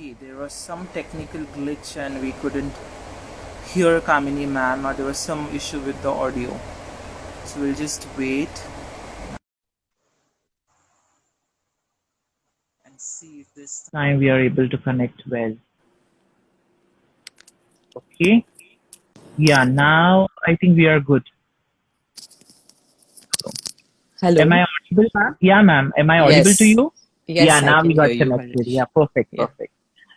Okay, there was some technical glitch and we couldn't hear Kamini ma'am, or there was some issue with the audio. So we'll just wait and see if this time we are able to connect well. Okay. Yeah, now I think we are good. Am I Hello. audible, ma'am? Yeah, ma'am. Am I audible to Yes. you? Yeah, Yes, I now we can hear got you, connected. Harish. Yeah, perfect, Yeah. perfect.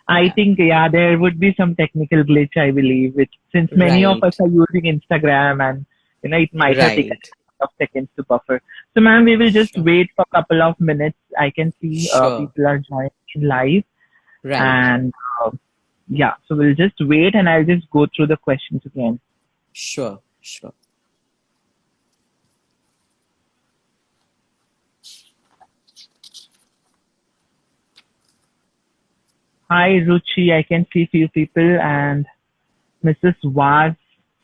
I Yeah. think, yeah, there would be some technical glitch, I believe, which since many of us Right. are using Instagram and, it might have taken Right. a couple of seconds to buffer. So, ma'am, we will just Sure. wait for a couple of minutes. I can see Sure. people are joining live Right. and, uh, yeah, so we'll just wait and I'll just go through the questions again. Sure. Sure. Hi, Ruchi. I can see few people and Mrs. Vaz,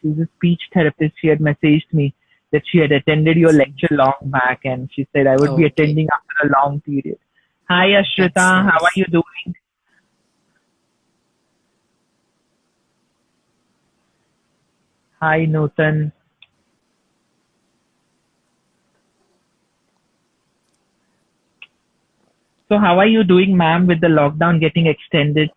she's a speech therapist. She had messaged me that she had attended your Awesome. lecture long back and she said I would be Okay. attending after a long period. Hi, That's Ashrita. How are nice. you doing? Hi, Nutan. So, how are you doing, ma'am, with the lockdown getting extended?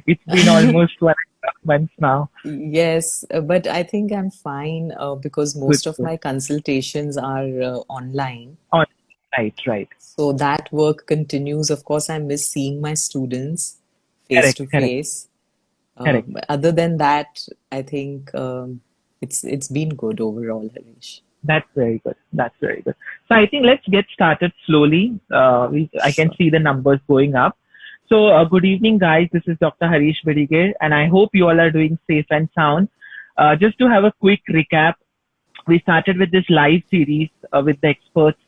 It's been almost 1.5 months now. Yes, but I think I'm fine because Good, most of good. my consultations are online. On, right, right. So that work continues. Of course, I miss seeing my students face Correct, to correct, face. correct. But other than that, I think it's been good overall, Harish. That's very good. That's very good. So I think let's get started slowly. I can Sure. see the numbers going up. So good evening, guys. This is Dr. Harish Bidige, and I hope you all are doing safe and sound. Just to have a quick recap, we started with this live series with the experts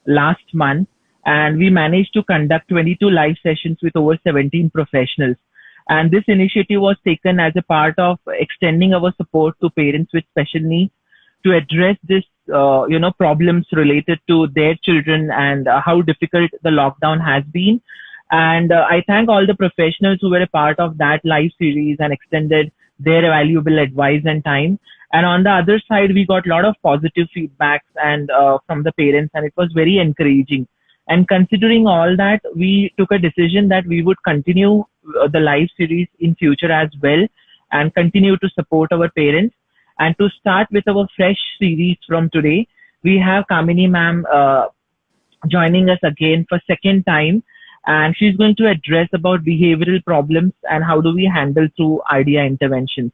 last month, and we managed to conduct 22 live sessions with over 17 professionals. And this initiative was taken as a part of extending our support to parents with special needs to address this, problems related to their children and how difficult the lockdown has been. And I thank all the professionals who were a part of that live series and extended their valuable advice and time. And on the other side, we got a lot of positive feedbacks and from the parents, and it was very encouraging. And considering all that, we took a decision that we would continue the live series in future as well, and continue to support our parents. And to start with our fresh series from today, we have Kamini ma'am joining us again for second time, and she's going to address about behavioral problems and how do we handle through idea interventions.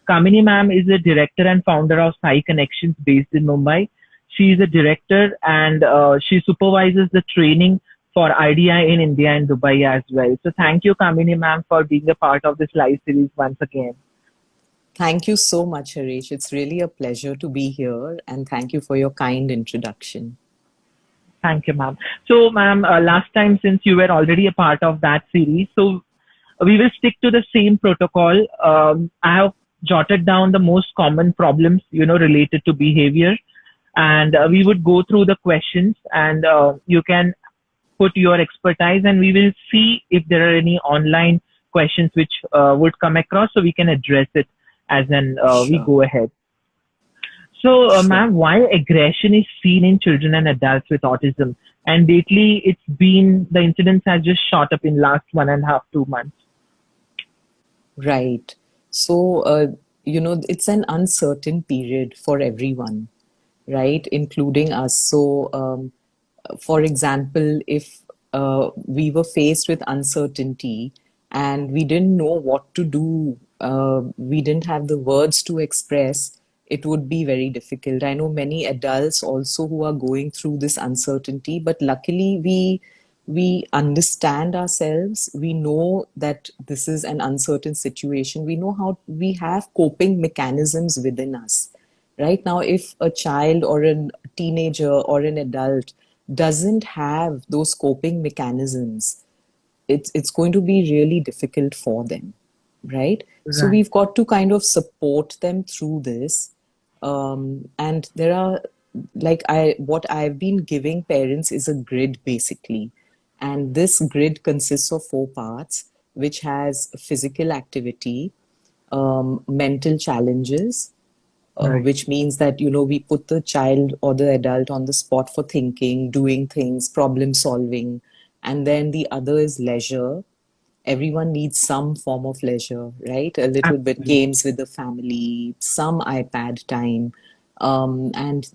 Kamini ma'am is a director and founder of Sai Connections based in Mumbai. She is a director and she supervises the training for IDEA in India and Dubai as well. So thank you, Kamini ma'am, for being a part of this live series once again. Thank you so much, Harish. It's really a pleasure to be here, and thank you for your kind introduction. Thank you, ma'am. So, ma'am, last time since you were already a part of that series, so we will stick to the same protocol. I have jotted down the most common problems, related to behavior, and we would go through the questions, and you can put your expertise, and we will see if there are any online questions which would come across, so we can address it as an we Sure, go ahead. So, sure. ma'am, why aggression is seen in children and adults with autism? And lately, the incidence has just shot up in last 1.5, 2 months. Right. So, it's an uncertain period for everyone, right? Including us. So, for example, if we were faced with uncertainty and we didn't know what to do, we didn't have the words to express, it would be very difficult. I know many adults also who are going through this uncertainty, but luckily we understand ourselves. We know that this is an uncertain situation. We know how we have coping mechanisms within us. Right now, if a child or a teenager or an adult doesn't have those coping mechanisms, it's going to be really difficult for them, right? So Right. we've got to kind of support them through this. And there are like I what I've been giving parents is a grid basically. And this grid consists of four parts. which has physical activity, mental challenges, Right. which means that, we put the child or the adult on the spot for thinking, doing things, problem solving. And then the other is leisure. Everyone needs some form of leisure, right? A little bit Absolutely. games with the family, some iPad time, and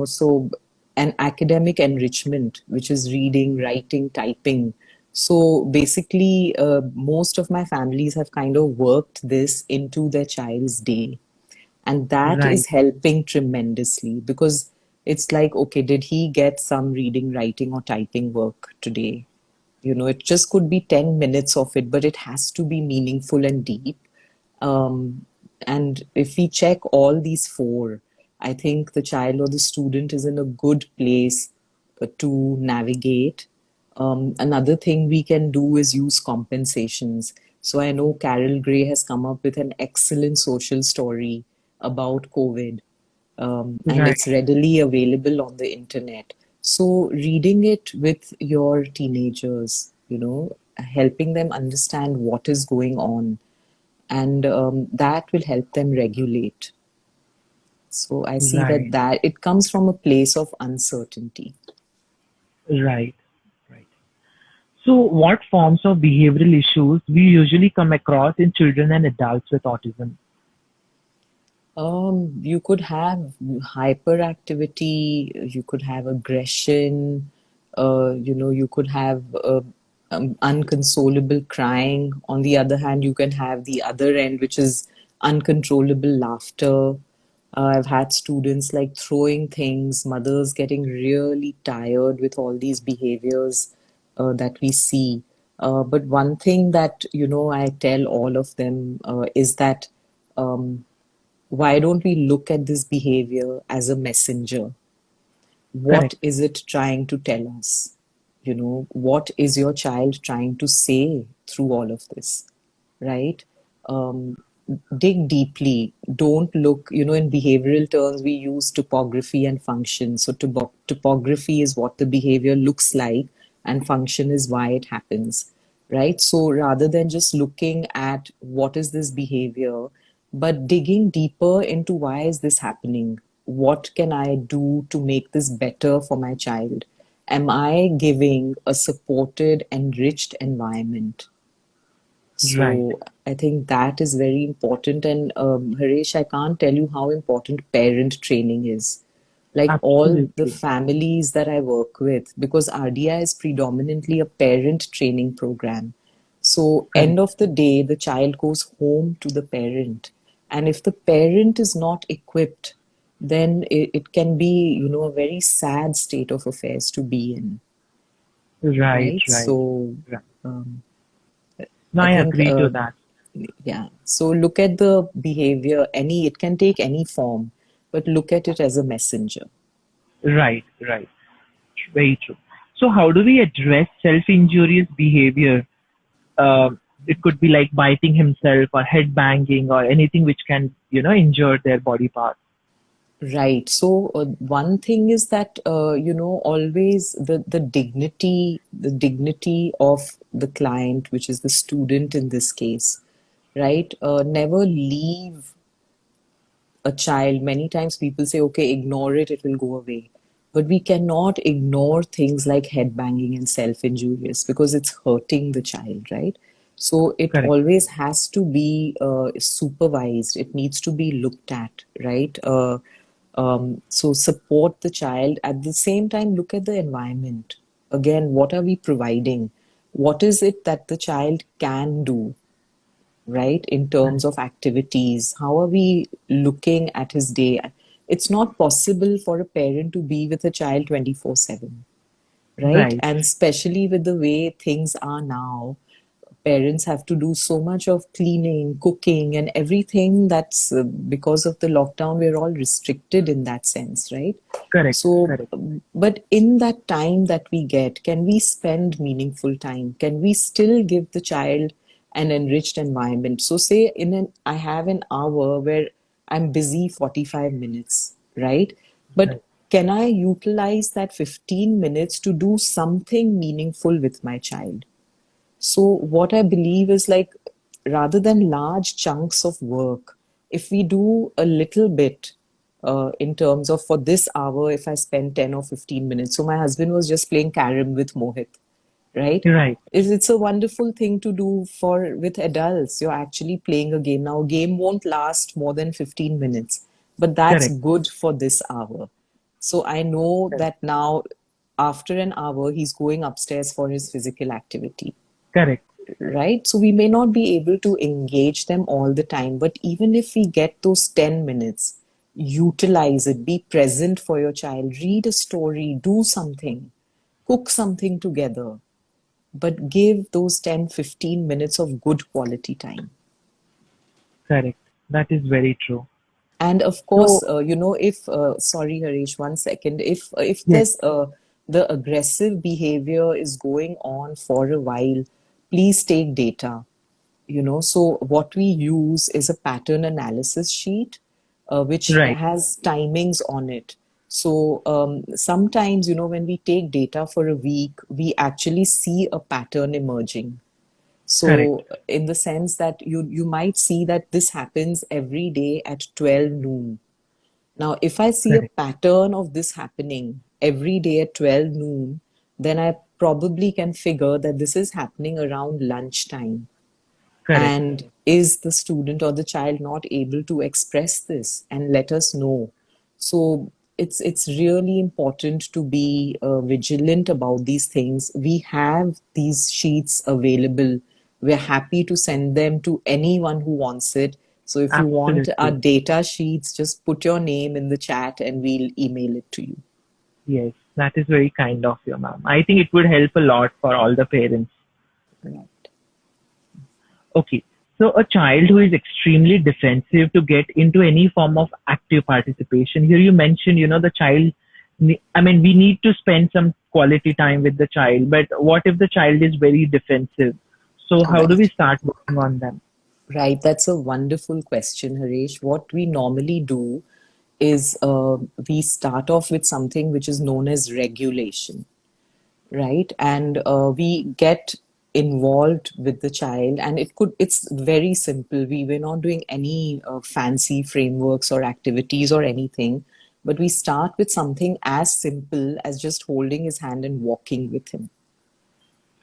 so an academic enrichment, which is reading, writing, typing. So basically, most of my families have kind of worked this into their child's day, and that is Right. helping tremendously because it's like, okay, did he get some reading, writing, or typing work today? It just could be 10 minutes of it, but it has to be meaningful and deep. And if we check all these four, I think the child or the student is in a good place to navigate. Another thing we can do is use compensations. So I know Carol Gray has come up with an excellent social story about COVID, and Right. it's readily available on the internet. So, reading it with your teenagers, helping them understand what is going on, and that will help them regulate. So, I see that Right. it comes from a place of uncertainty. Right. Right. So, what forms of behavioral issues we usually come across in children and adults with autism? You could have hyperactivity, you could have aggression, you could have unconsolable crying. On the other hand, you can have the other end, which is uncontrollable laughter. I've had students like throwing things, mothers getting really tired with all these behaviors that we see. But one thing that, I tell all of them is that. Um, why don't we look at this behavior as a messenger? What Correct. is it trying to tell us? What is your child trying to say through all of this, right? Um, Dig deeply. Don't look, in behavioral terms, we use topography and function. So, topography is what the behavior looks like, and function is why it happens, right? So, rather than just looking at what is this behavior, but digging deeper into why is this happening? What can I do to make this better for my child? Am I giving a supported, enriched environment? Right. So I think that is very important. And Harish, I can't tell you how important parent training is. Like all the Absolutely. families that I work with, because RDI is predominantly a parent training program. So Correct. end of the day, the child goes home to the parent. And if the parent is not equipped, then it can be, a very sad state of affairs to be in, Right. right? Right. So Right. um, No, I I think agree to that. yeah. So look at the behavior, it can take any form, but look at it as a messenger. Right. Right. Very true. So, how do we address self-injurious behavior? It could be like biting himself or head banging or anything which can, injure their body parts. Right. So one thing is that always the dignity of the client, which is the student in this case, right? Never leave a child. Many times people say, okay, ignore it, it will go away. But we cannot ignore things like headbanging and self-injurious because it's hurting the child, right? So it Correct. always has to be supervised. It needs to be looked at, right? So support the child. At the same time, look at the environment. Again, what are we providing? What is it that the child can do? Right? In terms Correct. of activities, how are we looking at his day? It's not possible for a parent to be with a child 24/7, right? Right. And especially with the way things are now, parents have to do so much of cleaning, cooking, and everything that's because of the lockdown, we're all restricted in that sense, right? Correct. So, Correct. but in that time that we get, can we spend meaningful time? Can we still give the child an enriched environment? So, say I have an hour where I'm busy 45 minutes, right? But Right. can I utilize that 15 minutes to do something meaningful with my child? So what I believe is like rather than large chunks of work, if we do a little bit in terms of for this hour, if I spend 10 or 15 minutes. So my husband was just playing carom with Mohit, right? Right. It's a wonderful thing to do for with adults. You're actually playing a game. Now, a game won't last more than 15 minutes, but that's Correct. good for this hour. So I know Correct. that now, after an hour, he's going upstairs for his physical activity, Correct. right? So we may not be able to engage them all the time, but even if we get those 10 minutes, utilize it, be present for your child, read a story, do something, cook something together, but give those 10, 15 minutes of good quality time. Correct. That is very true. And of course, So if sorry, Harish, 1 second, if yes. there's the aggressive behavior is going on for a while, please take data. So what we use is a pattern analysis sheet, which Right. has timings on it. So sometimes, when we take data for a week, we actually see a pattern emerging. Correct. So in the sense that you might see that this happens every day at 12 noon. Now, if I see a Correct. pattern of this happening every day at 12 noon, then I probably can figure that this is happening around lunchtime. Correct. And is the student or the child not able to express this and let us know? So it's really important to be vigilant about these things. We have these sheets available. We're happy to send them to anyone who wants it. So if you want our Absolutely. data sheets, just put your name in the chat and we'll email it to you. Yes. That is very kind of you, ma'am. I think it would help a lot for all the parents. Right. Okay. So a child who is extremely defensive to get into any form of active participation. Here you mentioned, the child, I mean, we need to spend some quality time with the child, but what if the child is very defensive? So how do we Right. start working on them? Right, that's a wonderful question, Harish. What we normally do is we start off with something which is known as regulation, right? And we get involved with the child, and it's very simple. We're not doing any fancy frameworks or activities or anything, but we start with something as simple as just holding his hand and walking with him,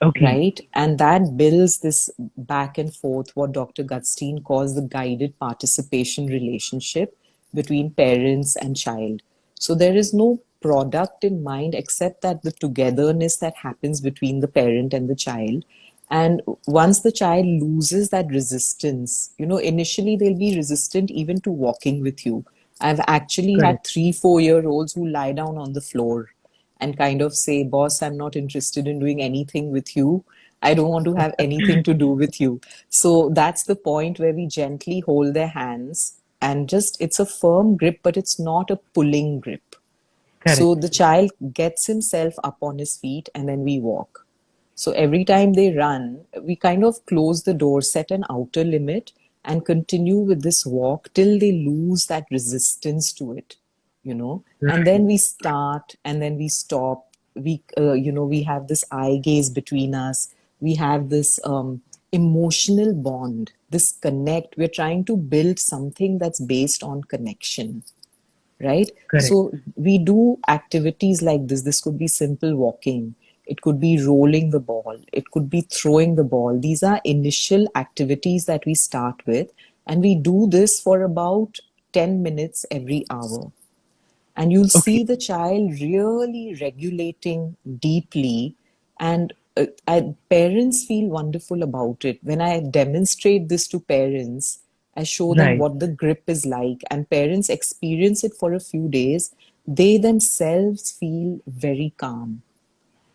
Okay. right? And that builds this back and forth, what Dr. Gutstein calls the guided participation relationship between parents and child. So there is no product in mind except that the togetherness that happens between the parent and the child. And once the child loses that resistance, initially they'll be resistant even to walking with you. I've actually had Correct. 3, 4 year olds who lie down on the floor and kind of say, Boss, I'm not interested in doing anything with you. I don't want to have anything to do with you. So that's the point where we gently hold their hands and just, it's a firm grip, but it's not a pulling grip. Correct. So the child gets himself up on his feet and then we walk. So every time they run, we kind of close the door, set an outer limit, and continue with this walk till they lose that resistance to it. And Right. then we start and then we stop. We have this eye gaze between us. We have this emotional bond, this connect. We're trying to build something that's based on connection, right? Correct. So we do activities like this. This could be simple walking. It could be rolling the ball. It could be throwing the ball. These are initial activities that we start with. And we do this for about 10 minutes every hour. And you'll Okay. see the child really regulating deeply. And parents feel wonderful about it. When I demonstrate this to parents, I show them Right. what the grip is like, and parents experience it for a few days. They themselves feel very calm.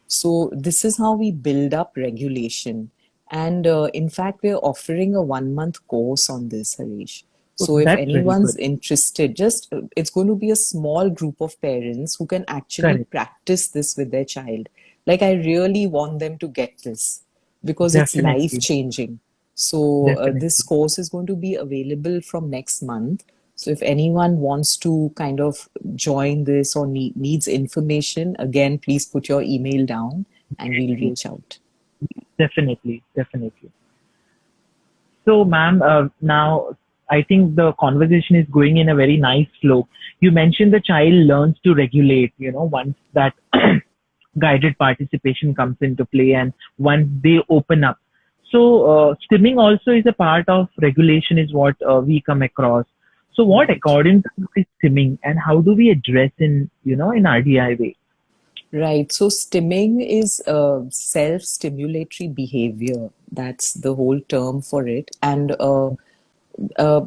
So, this is how we build up regulation. And in fact, we're offering a 1 month course on this, Harish. Oh, So, if that's very anyone's good. interested, just it's going to be a small group of parents who can actually Correct. practice this with their child. Like, I really want them to get this because it's life Definitely. changing. So, this Definitely. course is going to be available from next month. So if anyone wants to kind of join this or needs information, again, please put your email down and we'll reach out. Definitely, definitely. So, ma'am, now I think the conversation is going in a very nice flow. You mentioned the child learns to regulate, once that guided participation comes into play and once they open up. So, stimming also is a part of regulation, is what we come across. So, what Right. according to you is stimming, and how do we address in RDI way? Right. So stimming is self-stimulatory behavior. That's the whole term for it. And uh,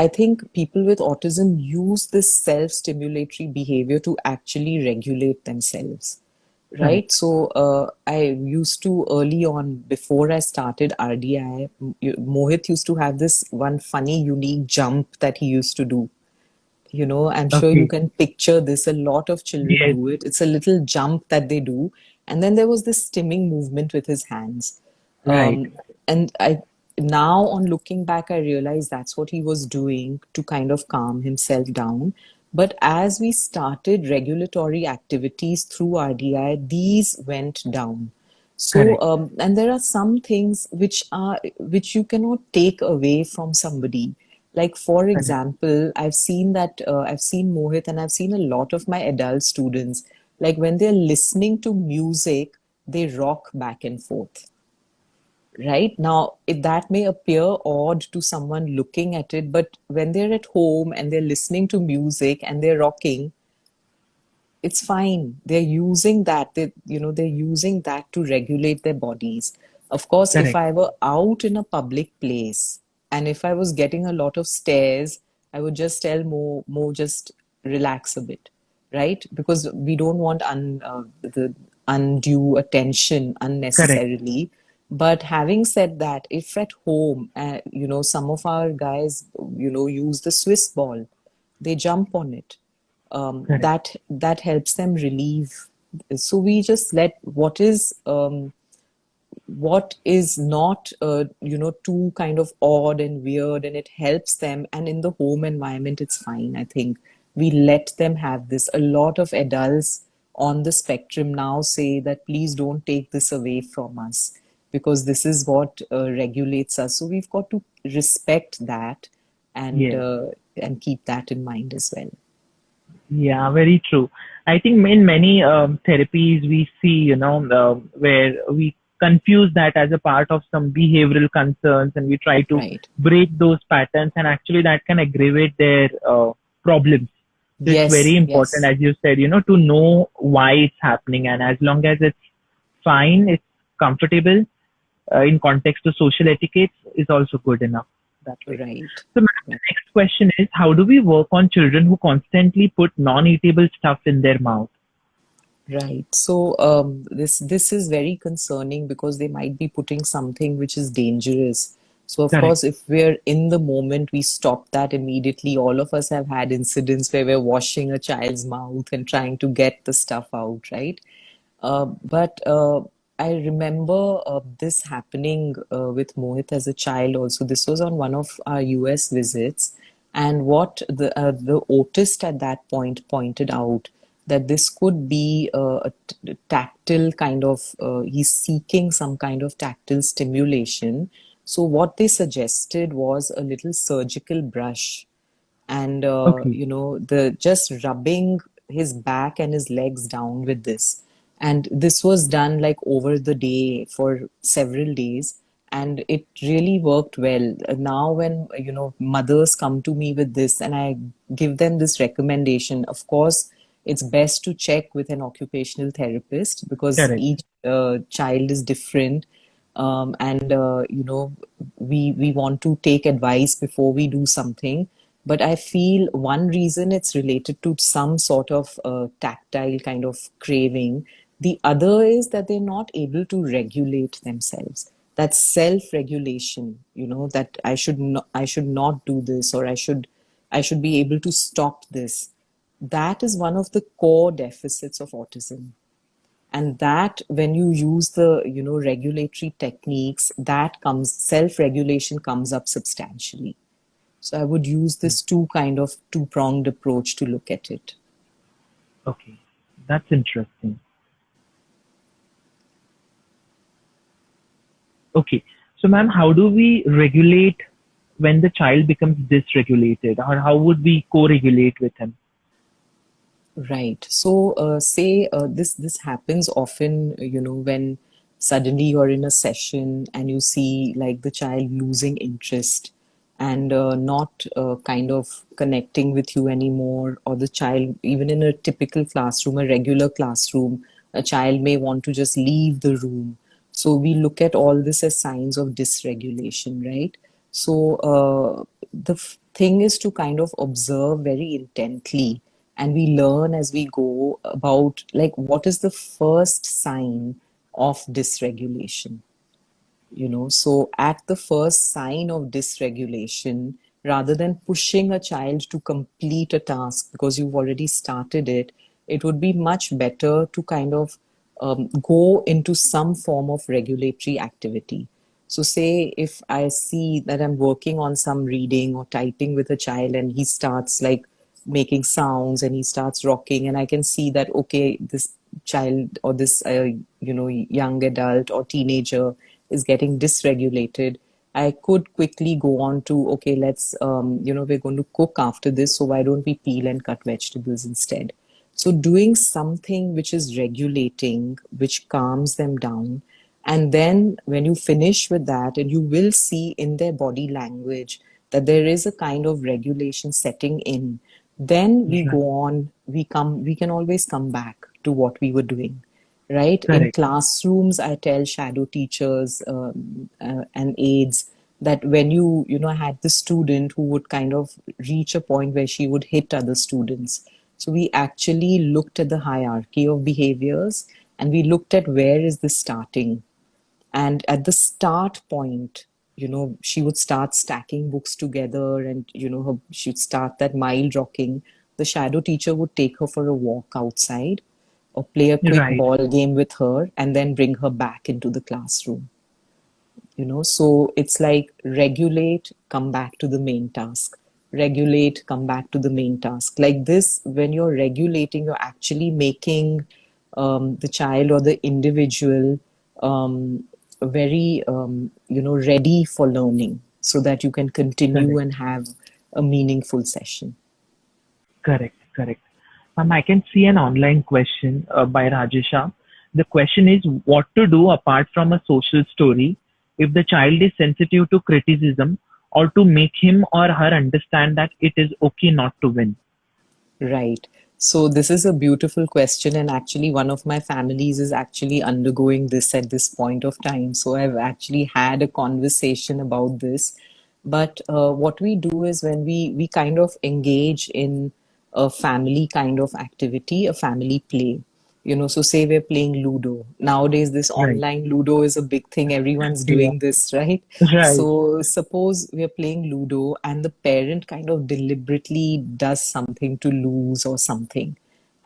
I think people with autism use this self-stimulatory behavior to actually regulate themselves. Correct. Right. So I used to early on, before I started RDI, Mohit used to have this one funny, unique jump that he used to do. I'm sure you Okay. can picture this. A lot of children Yes. do it. It's a little jump that they do. And then there was this stimming movement with his hands. Right. Um, and I now on looking back, I realize that's what he was doing to kind of calm himself down. But as we started regulatory activities through RDI, these went down. So, Correct. and there are some things which you cannot take away from somebody. Like for Correct. example, I've seen Mohit and I've seen a lot of my adult students. Like when they're listening to music, they rock back and forth. Right now, that may appear odd to someone looking at it, but when they're at home and they're listening to music and they're rocking, it's fine. They're using that. They're using that to regulate their bodies. Of course, if Correct. I were out in a public place and if I was getting a lot of stares, I would just tell Mo, just relax a bit, right? Because we don't want the undue attention Correct. unnecessarily. But having said that, if at home, some of our guys, use the Swiss ball, they jump on it, Correct. that helps them relieve. So we just let what is not too kind of odd and weird, and it helps them, and in the home environment it's fine. I think we let them have this. A lot of adults on the spectrum now say that please don't take this away from us, because this is what regulates us. So we've got to respect that, and Yes. uh, and keep that in mind as well. Yeah, very true. I think in many therapies we see, where we confuse that as a part of some behavioral concerns and we try to Right. break those patterns, and actually that can aggravate their problems. So it's very Yes, important, yes. as you said, to know why it's happening, and as long as it's fine, it's comfortable in context to social etiquette is also good enough that way. Right. So, ma'am, the Right. next question is, how do we work on children who constantly put non-eatable stuff in their mouth? Right. So this is very concerning because they might be putting something which is dangerous. So of Correct. course, if we're in the moment, we stop that immediately. All of us have had incidents where we're washing a child's mouth and trying to get the stuff out, right? But I remember this happening with Mohit as a child also. This was on one of our US visits. And what the autist at that point pointed out, that this could be a tactile kind of, he's seeking some kind of tactile stimulation. So what they suggested was a little surgical brush, and Okay. the just rubbing his back and his legs down with this, and this was done like over the day for several days, and it really worked well. Now when mothers come to me with this and I give them this recommendation, of course it's best to check with an occupational therapist because Correct. each child is different, and we want to take advice before we do something. But I feel one reason it's related to some sort of tactile kind of craving. The other is that they're not able to regulate themselves. That's self-regulation, that I should not do this, or I should be able to stop this. That is one of the core deficits of autism. And that when you use the regulatory techniques, that comes self-regulation comes up substantially. So I would use this two-pronged approach to look at it. Okay. That's interesting. Okay. So, ma'am, how do we regulate when the child becomes dysregulated, or how would we co-regulate with him? Right. So, say this happens often, when suddenly you're in a session and you see like the child losing interest and not kind of connecting with you anymore, or the child, even in a typical classroom, a regular classroom, a child may want to just leave the room. So we look at all this as signs of dysregulation, right? So the thing is to kind of observe very intently, and we learn as we go about like what is the first sign of dysregulation. So at the first sign of dysregulation, rather than pushing a child to complete a task because you've already started it, it would be much better to kind of go into some form of regulatory activity. So say if I see that I'm working on some reading or typing with a child and he starts like making sounds and he starts rocking, and I can see that okay, this child or this young adult or teenager is getting dysregulated, I could quickly go on to, okay, let's, we're going to cook after this, so why don't we peel and cut vegetables instead? So, doing something which is regulating, which calms them down. And then when you finish with that, and you will see in their body language that there is a kind of regulation setting in, then we Right. go on, we can always come back to what we were doing. Right? In Correct. classrooms, I tell shadow teachers and aides that when I had this student who would kind of reach a point where she would hit other students. So we actually looked at the hierarchy of behaviors, and we looked at where is this starting. And at the start point, she would start stacking books together, and, she'd start that mild rocking. The shadow teacher would take her for a walk outside or play a quick Right. ball game with her and then bring her back into the classroom. So it's like regulate, come back to the main task. Regulate, come back to the main task. Like this, when you're regulating, you're actually making the child or the individual very, ready for learning so that you can continue Correct. and have a meaningful session. Correct. Correct. I can see an online question by Rajesha. The question is what to do apart from a social story if the child is sensitive to criticism, or to make him or her understand that it is okay not to win. Right. So this is a beautiful question, and actually one of my families is actually undergoing this at this point of time. So I've actually had a conversation about this. But what we do is when we kind of engage in a family kind of activity, a family play. So say we're playing Ludo. Nowadays, this Right. online Ludo is a big thing. Everyone's Yeah. doing this, right? Right. So suppose we're playing Ludo and the parent kind of deliberately does something to lose or something.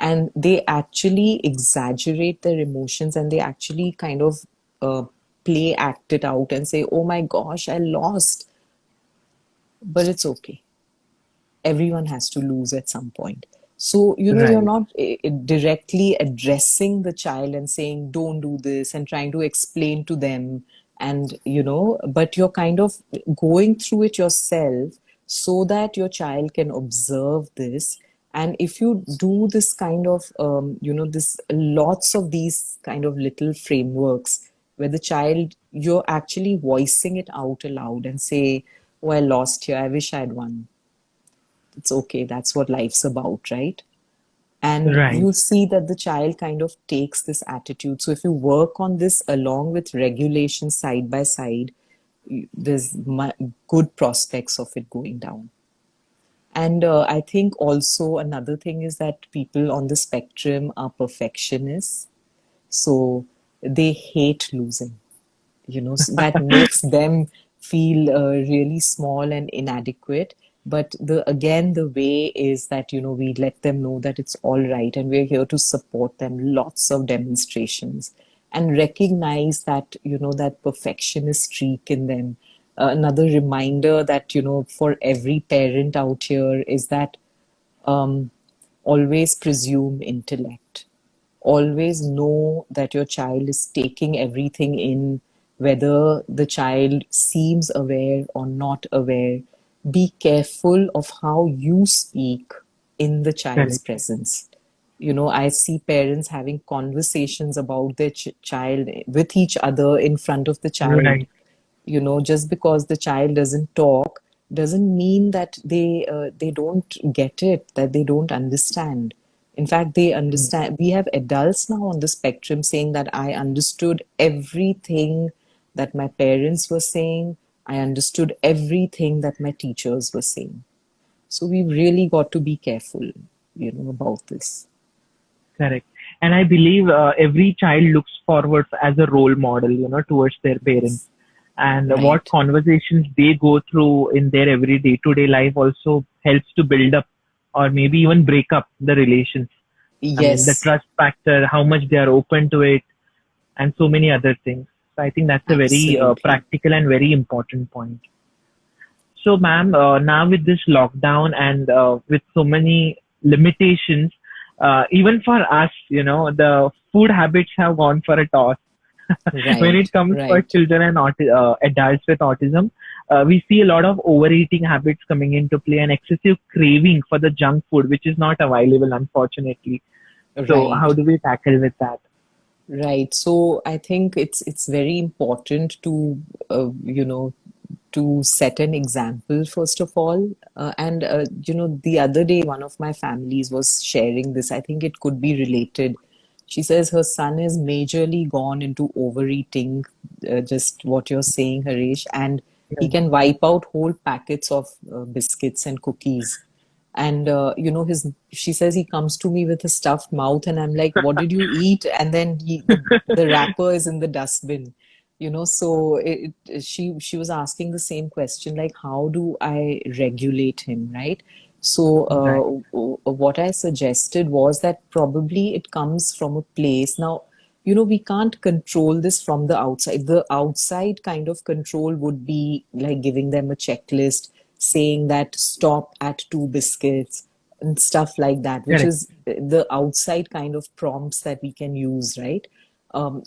And they actually exaggerate their emotions, and they actually kind of uh, play act it out and say, oh my gosh, I lost. But it's okay, everyone has to lose at some point. So, you're Right. not directly addressing the child and saying, don't do this, and trying to explain to them. And, but you're kind of going through it yourself so that your child can observe this. And if you do this kind of, this lots of these kind of little frameworks where the child, you're actually voicing it out aloud and say, oh, I lost here. I wish I'd won. It's okay, that's what life's about, right? And Right. you'll see that the child kind of takes this attitude. So if you work on this along with regulation side by side, there's good prospects of it going down. And I think also another thing is that people on the spectrum are perfectionists, so they hate losing. So that makes them feel really small and inadequate. But the way is that we let them know that it's all right, and we're here to support them. Lots of demonstrations, and recognize that that perfectionist streak in them. Another reminder that for every parent out here is that um, always presume intellect. Always know that your child is taking everything in whether the child seems aware or not aware, be careful of how you speak in the child's Correct. presence. I see parents having conversations about their child with each other in front of the child. Right. Just because the child doesn't talk doesn't mean that they don't get it, that they don't understand. In fact, they Mm. understand. We have adults now on the spectrum saying that I understood everything that my parents were saying. I understood everything that my teachers were saying. So we've really got to be careful, about this. Correct. And I believe every child looks forward as a role model, towards their parents. And what Right. conversations they go through in their every day-to-day life also helps to build up or maybe even break up the relations. I mean, the Yes, trust factor, how much they are open to it, and so many other things. So I think that's a very absolutely. practical and very important point. So, ma'am, now with this lockdown and with so many limitations, even for us, the food habits have gone for a toss. When it Right, comes for right. children and adults with autism, we see a lot of overeating habits coming into play and excessive craving for the junk food, which is not available, unfortunately. So, how Right. do we tackle with that? Right. So I think it's very important to to set an example first of all. And the other day one of my families was sharing this. I think it could be related. She says her son is majorly gone into overeating, just what you're saying, Harish, and he Yeah. can wipe out whole packets of biscuits and cookies. And his she says he comes to me with a stuffed mouth, and I'm like, what did you eat? And then the wrapper is in the dustbin. So she was asking the same question, like, how do I regulate him, right? So Right. what I suggested was that probably it comes from a place. Now, we can't control this from the outside. The outside kind of control would be like giving them a checklist, saying that stop at two biscuits and stuff like that, which Correct. is the outside kind of prompts that we can use, right?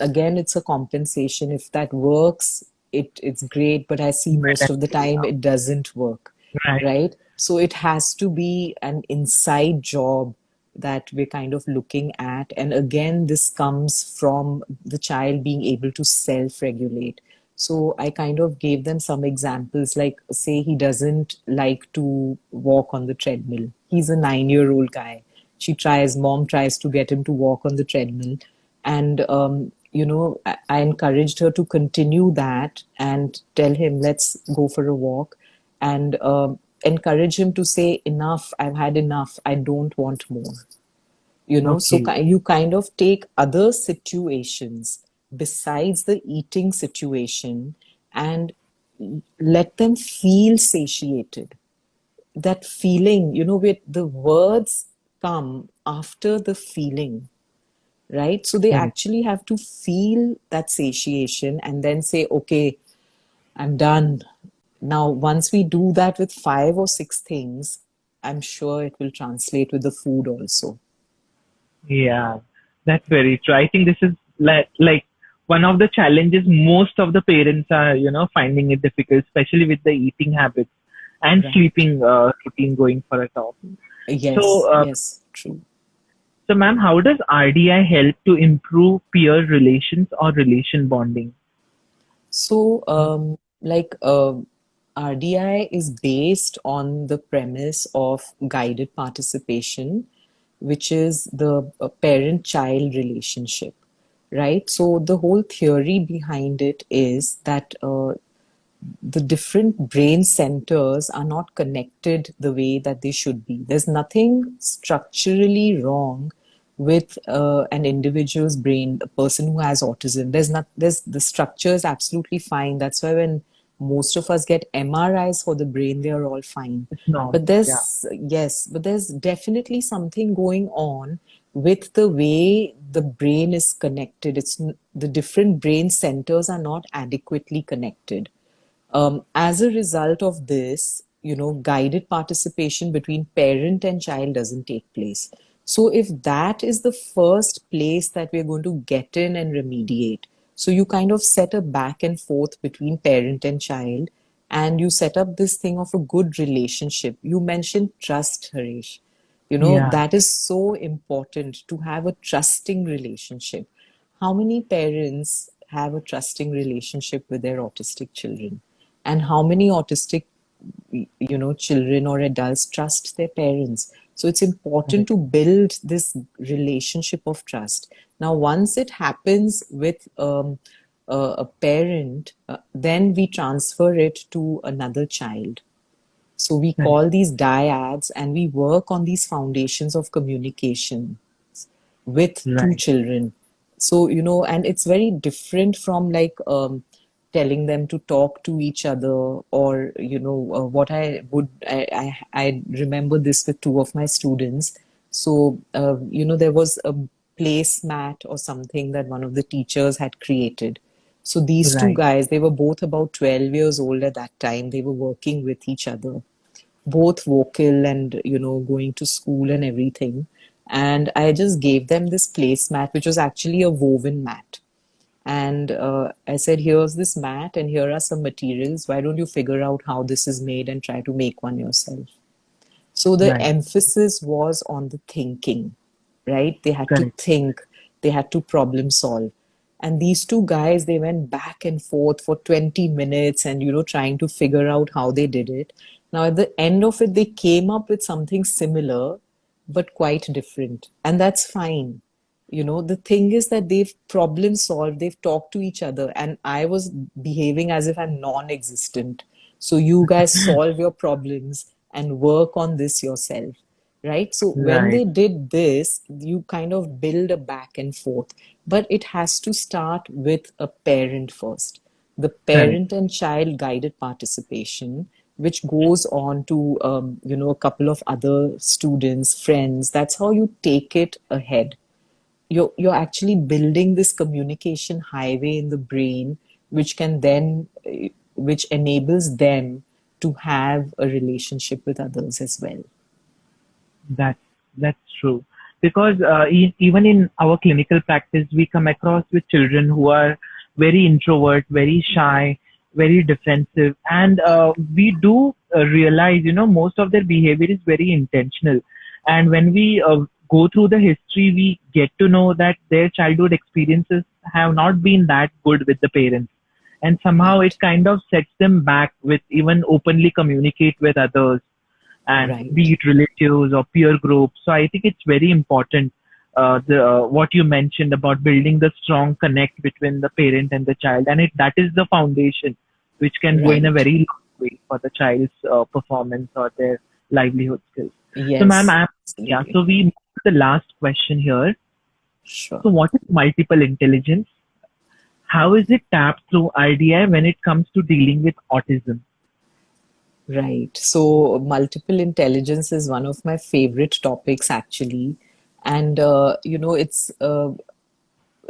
Again, it's a compensation. If that works, it's great, but I see But, most of the time it doesn't work, right. right? So it has to be an inside job that we're kind of looking at. And again, this comes from the child being able to self-regulate. So I kind of gave them some examples, like, say he doesn't like to walk on the treadmill. He's a 9-year-old guy. Mom tries to get him to walk on the treadmill. And, I encouraged her to continue that and tell him, let's go for a walk. And encourage him to say, enough, I've had enough, I don't want more. So Okay. you kind of take other situations besides the eating situation and let them feel satiated. That feeling, with the words come after the feeling, right? So they Correct. actually have to feel that satiation and then say, okay, I'm done. Now, once we do that with 5 or 6 things, I'm sure it will translate with the food also. Yeah, that's very true. I think this is like one of the challenges most of the parents are, finding it difficult, especially with the eating habits and Right. sleeping routine going for a top. So, Yes, yes, true. ma'am, how does RDI help to improve peer relations or relation bonding? So, RDI is based on the premise of guided participation, which is the parent-child relationship, right? So, the whole theory behind it is that the different brain centers are not connected the way that they should be. There's nothing structurally wrong with an individual's brain, a person who has autism. There's the structure is absolutely fine. That's why when most of us get MRIs for the brain, they are all fine. It's not. But Yeah. there's definitely something going on with the way the brain is connected. The different brain centers are not adequately connected. As a result of this, guided participation between parent and child doesn't take place. So, if that is the first place that we're going to get in and remediate, So you kind of set a back and forth between parent and child, and you set up this thing of a good relationship. You mentioned trust, Harish. Yeah, That is so important, to have a trusting relationship. How many parents have a trusting relationship with their autistic children? And how many autistic, children or adults trust their parents? So it's important correct. to build this relationship of trust. Now, once it happens with a parent, then we transfer it to another child. So we Correct. call these dyads, and we work on these foundations of communication with two Right. children. So, and it's very different from like telling them to talk to each other, or, what I remember this with two of my students. So, there was a placemat or something that one of the teachers had created. So these two Right. guys, they were both about 12 years old at that time. They were working with each other, both vocal and going to school and everything. And I just gave them this placemat, which was actually a woven mat. And I said, here's this mat and here are some materials, why don't you figure out how this is made and try to make one yourself? So the Right. emphasis was on the thinking, right? They had to Correct. think, they had to problem solve. And these two guys, they went back and forth for 20 minutes and, trying to figure out how they did it. Now, at the end of it, they came up with something similar, but quite different. And that's fine. The thing is that they've problem solved, they've talked to each other, and I was behaving as if I'm non existent. So you guys solve your problems and work on this yourself, right? So when Right. they did this, you kind of build a back and forth, but it has to start with a parent first. The Correct. parent and child guided participation, which goes on to a couple of other students, friends. That's how you take it ahead. You're actually building this communication highway in the brain, which can then which enables them to have a relationship with others as well. That's that's true. Because even in our clinical practice, we come across with children who are very introvert, very shy, very defensive, and we do realize, most of their behavior is very intentional. And when we go through the history, we get to know that their childhood experiences have not been that good with the parents, and somehow it Right, kind of sets them back with even openly communicate with others, and right, be it relatives or peer groups. So I think it's very important, the what you mentioned about building the strong connect between the parent and the child, and that is the foundation which can go in a right. very long way for the child's performance or their livelihood skills. So, ma'am, Yes, yeah. absolutely. So we move to the last question here. Sure. So, what is multiple intelligence? How is it tapped through IDI when it comes to dealing with autism? Right. So multiple intelligence is one of my favorite topics actually. And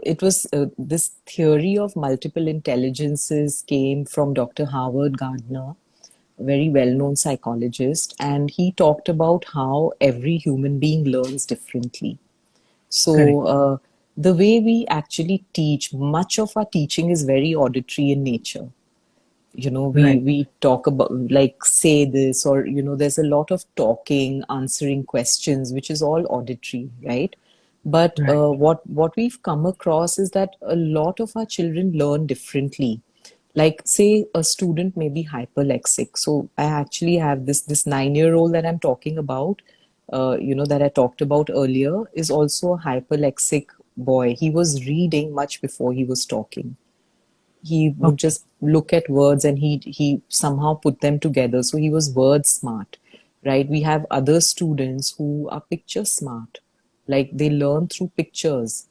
it was this theory of multiple intelligences came from Dr. Howard Gardner, a very well-known psychologist, and he talked about how every human being learns differently. Correct. So the way we actually teach, much of our teaching is very auditory in nature. We Right. we talk about, like, say this, or there's a lot of talking, answering questions, which is all auditory, right? But Right. what we've come across is that a lot of our children learn differently. Like, say a student may be hyperlexic. So I actually have this 9-year old that I'm talking about, that I talked about earlier, is also a hyperlexic boy. He was reading much before he was talking. He would Okay. just look at words and he somehow put them together. So he was word smart, right? We have other students who are picture smart, like they learn through pictures.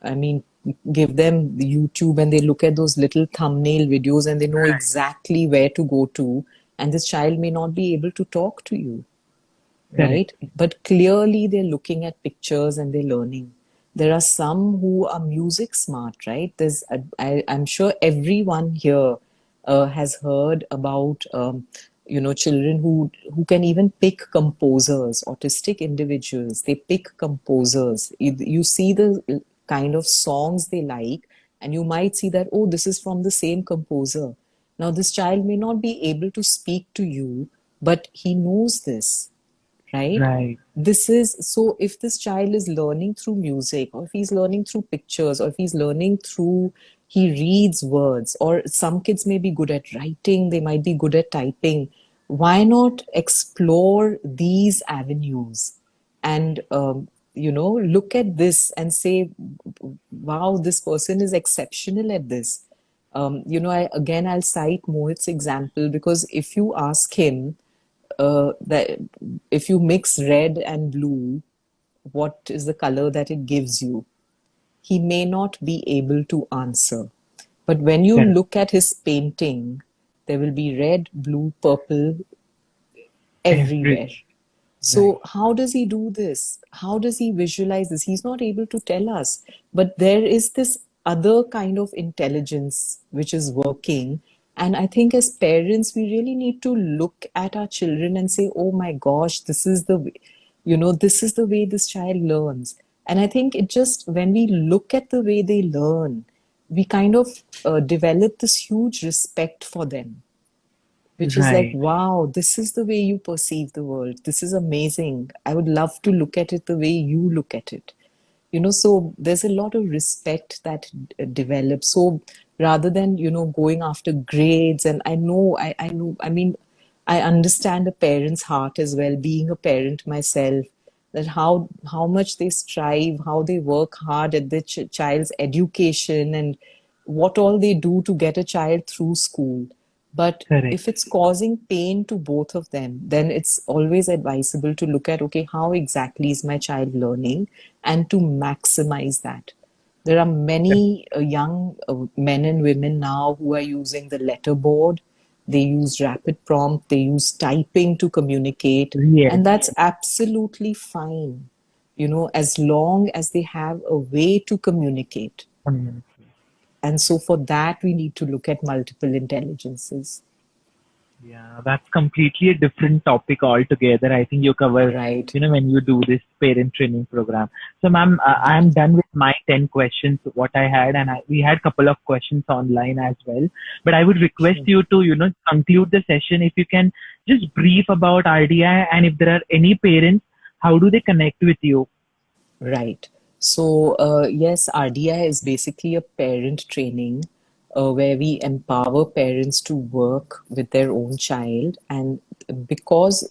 I mean, give them the YouTube and they look at those little thumbnail videos and they know Right. exactly where to go to. And this child may not be able to talk to you, Correct. right? But clearly they're looking at pictures and they're learning. There are some who are music smart, right? I'm sure everyone here has heard about, children who can even pick composers, autistic individuals. They pick composers. You see the kind of songs they like, and you might see that, oh, this is from the same composer. Now, this child may not be able to speak to you, but he knows this, right? Right. This is so if this child is learning through music, or if he's learning through pictures, or if he's learning through, he reads words, or some kids may be good at writing, they might be good at typing. Why not explore these avenues and, look at this and say, wow, this person is exceptional at this. I'll cite Mohit's example, because if you ask him, that if you mix red and blue, what is the color that it gives you? He may not be able to answer. But when you Correct. look at his painting, there will be red, blue, purple everywhere. Every. Right. So, how does he do this? How does he visualize this? He's not able to tell us. But there is this other kind of intelligence which is working. And I think as parents, we really need to look at our children and say, oh my gosh, this is the way, this is the way this child learns. And I think it just, when we look at the way they learn, we kind of develop this huge respect for them, which is like, Right. wow, this is the way you perceive the world. This is amazing. I would love to look at it the way you look at it. So there's a lot of respect that develops. So rather than, going after grades, and I mean, I understand a parent's heart as well, being a parent myself, that how much they strive, how they work hard at their child's education, and what all they do to get a child through school. But Correct. if it's causing pain to both of them, then it's always advisable to look at, okay, how exactly is my child learning, and to maximize that. There are many young men and women now who are using the letterboard. They use rapid prompt, they use typing to communicate, Yes. and that's absolutely fine, as long as they have a way to communicate. Um, And so for that, we need to look at multiple intelligences. Yeah, that's completely a different topic altogether. I think you cover, Right. when you do this parent training program. So, ma'am, Right. I'm done with my 10 questions, what I had, and we had a couple of questions online as well. But I would request Sure. you to, conclude the session. If you can just brief about RDI, and if there are any parents, how do they connect with you? Right. So, yes, RDI is basically a parent training where we empower parents to work with their own child. And because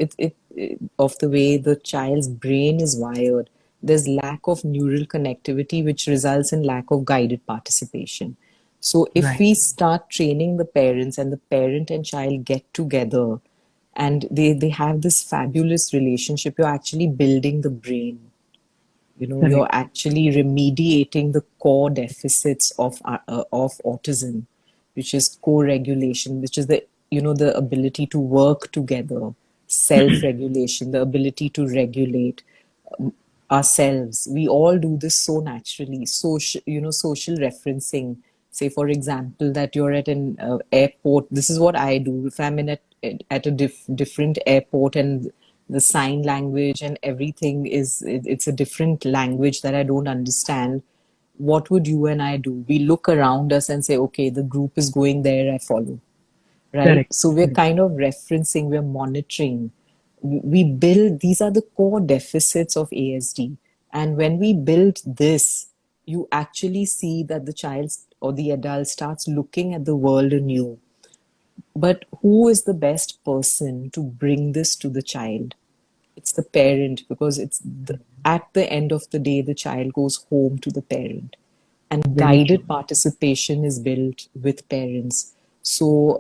of the way the child's brain is wired, there's lack of neural connectivity, which results in lack of guided participation. So, if Right. we start training the parents, and the parent and child get together, and they have this fabulous relationship, you're actually building the brain. You're Correct. actually remediating the core deficits of autism, which is co-regulation, which is the ability to work together, self-regulation, the ability to regulate ourselves. We all do this so naturally. Social referencing. Say, for example, that you're at an airport. This is what I do. If I'm in at a different airport, and the sign language and everything it's a different language that I don't understand, what would you and I do? We look around us and say, okay, the group is going there, I follow, right? Correct. So we're kind of referencing, we're monitoring. We build, these are the core deficits of ASD. And when we build this, you actually see that the child or the adult starts looking at the world anew. But who is the best person to bring this to the child? It's the parent, because at the end of the day, the child goes home to the parent, and Very true. guided participation is built with parents. So,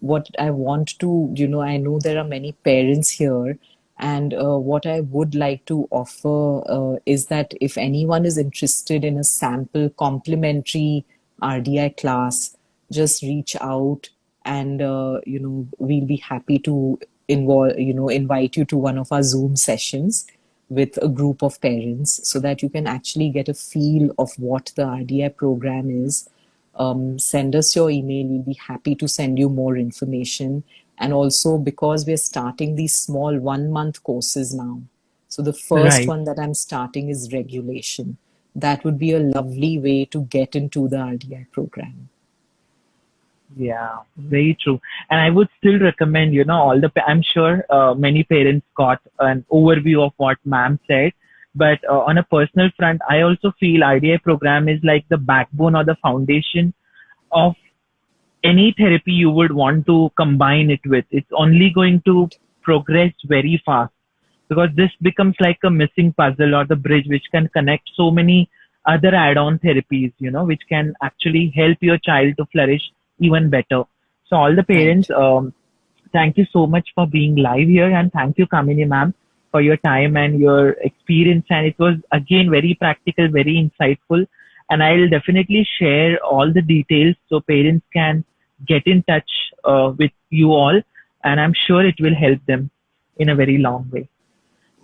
what I want to, I know there are many parents here, and what I would like to offer is that if anyone is interested in a sample complimentary RDI class, just reach out, and we'll be happy to invite you to one of our Zoom sessions with a group of parents, so that you can actually get a feel of what the RDI program is. Send us your email. We'll be happy to send you more information. And also, because we're starting these small 1 month courses now. So the first Right. one that I'm starting is regulation. that would be a lovely way to get into the RDI program. Yeah, very true. And I would still recommend, I'm sure many parents got an overview of what ma'am said. But on a personal front, I also feel IDI program is like the backbone or the foundation of any therapy you would want to combine it with. It's only going to progress very fast because this becomes like a missing puzzle or the bridge which can connect so many other add-on therapies, which can actually help your child to flourish even better. So all the parents, thank you so much for being live here, and thank you, Kamini ma'am, for your time and your experience. And it was again very practical, very insightful. And I'll definitely share all the details so parents can get in touch with you all. And I'm sure it will help them in a very long way.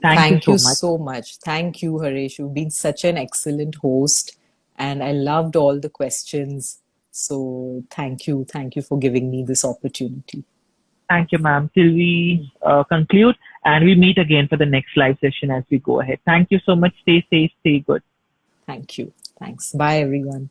Thank you so much. So much. Thank you, Harish. You've been such an excellent host, and I loved all the questions. So thank you. Thank you for giving me this opportunity. Thank you, ma'am. Till we conclude and we meet again for the next live session as we go ahead. Thank you so much. Stay safe, stay good. Thank you. Thanks. Bye, everyone.